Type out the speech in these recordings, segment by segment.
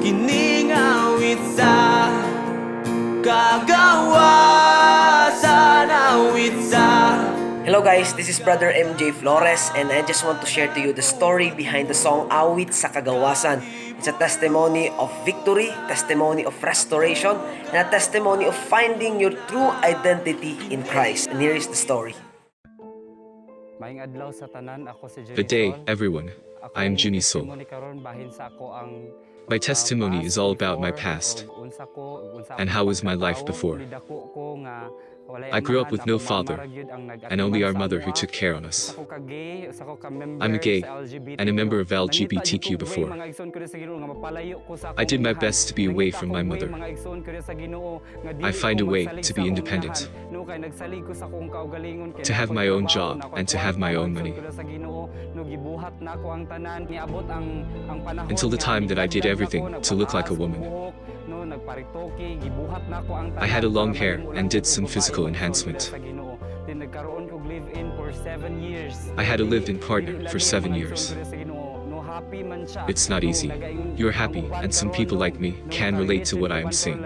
kining awit sa Kagawasan, awit sa. Hello guys, this is Brother MJ Flores and I just want to share to you the story behind the song Awit sa Kagawasan. It's a testimony of victory, testimony of restoration, and a testimony of finding your true identity in Christ. And here is the story. Good day, everyone. I am Juniso. My testimony is all about my past and how was my life before. I grew up with no father and only our mother who took care on us. I'm a gay and a member of LGBTQ before. I did my best to be away from my mother. I find a way to be independent, to have my own job and to have my own money. Until the time that I did everything to look like a woman. I had a long hair and did some physical enhancement. I had a lived-in partner for 7 years. It's not easy. You're happy, and some people like me can relate to what I am saying.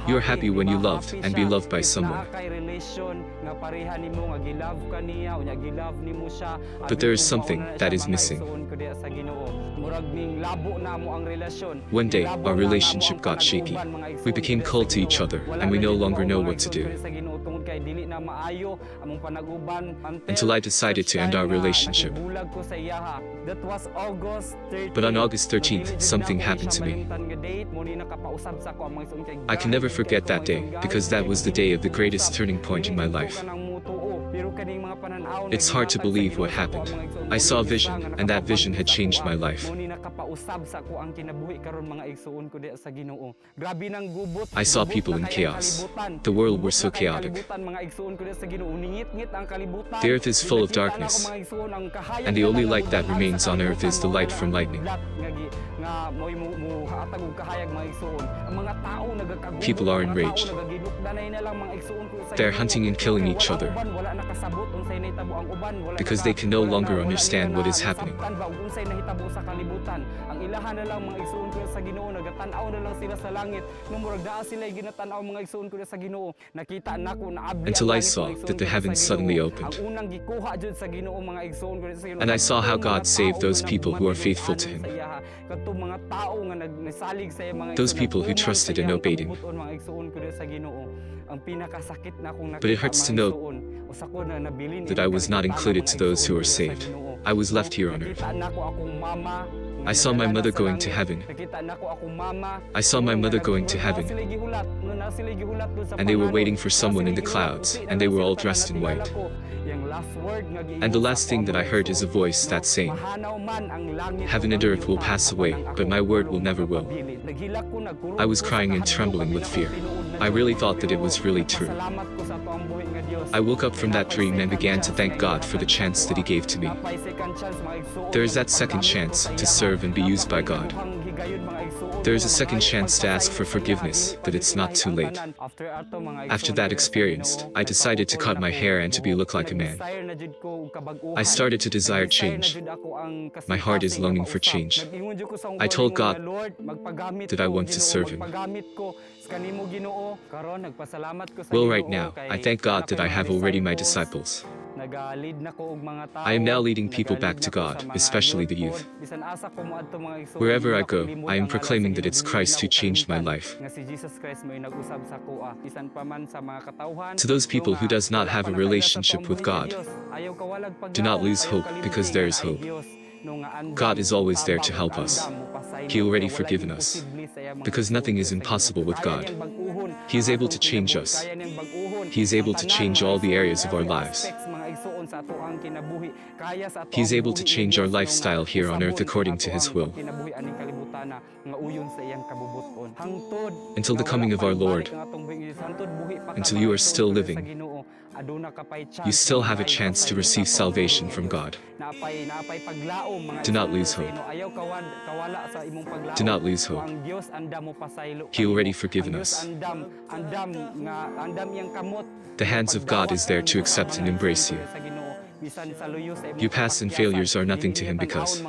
You're happy when you loved and be loved by someone. But there is something that is missing. One day, our relationship got shaky. We became cold to each other, and we no longer know what to do. Until I decided to end our relationship. But on August 13th, something happened to me. I can never forget that day, because that was the day of the greatest turning point in my life. It's hard to believe what happened. I saw a vision, and that vision had changed my life. I saw people in chaos. The world was so chaotic. The earth is full of darkness, and the only light that remains on earth is the light from lightning. People are enraged. They're hunting and killing each other because they can no longer understand what is happening. Until I saw that the heavens suddenly opened. And I saw how God saved those people who are faithful to Him. Those people who trusted and obeyed Him. But it hurts to know that I was not included to those who are saved. I was left here on earth. I saw my mother going to heaven. I saw my mother going to heaven. And they were waiting for someone in the clouds, and they were all dressed in white. And the last thing that I heard is a voice that's saying, "Heaven and earth will pass away, but my word will never will." I was crying and trembling with fear. I really thought that it was really true. I woke up from that dream and began to thank God for the chance that He gave to me. There is that second chance to serve and be used by God. There is a second chance to ask for forgiveness, that it's not too late. After that experience, I decided to cut my hair and to look like a man. I started to desire change. My heart is longing for change. I told God that I want to serve Him. Well, right now, I thank God that I have already my disciples. I am now leading people back to God, especially the youth. Wherever I go, I am proclaiming that it's Christ who changed my life. To those people who does not have a relationship with God, do not lose hope, because there is hope. God is always there to help us. He already forgiven us. Because nothing is impossible with God. He is able to change us. He is able to change all the areas of our lives. He is able to change our lifestyle here on earth according to His will. Until the coming of our Lord, until you are still living, you still have a chance to receive salvation from God. Do not lose hope. Do not lose hope. He already forgiven us. The hands of God is there to accept and embrace you. Your past and failures are nothing to him because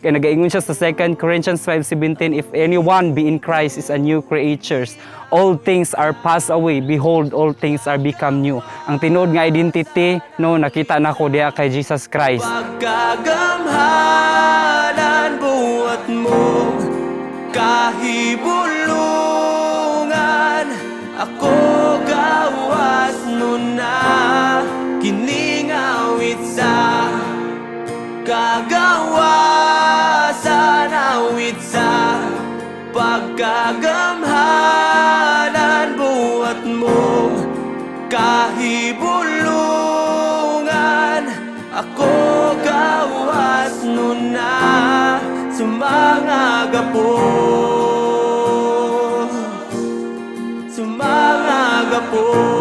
Kaya nagaingon siya sa 2 Corinthians 5:17, if anyone be in Christ is a new creatures. All things are passed away, behold, all things are become new. Ang tinuod nga identity, no, nakita nako diha kay Jesus Christ. Pagkagamhanan buhat mo kahibulungan, ako gawas nun na kiningawit sa kagawasan, awit sa pagkagamhanan buhat mo kahibulungan, ako gawas nun na sumangagapo, sumangagapo.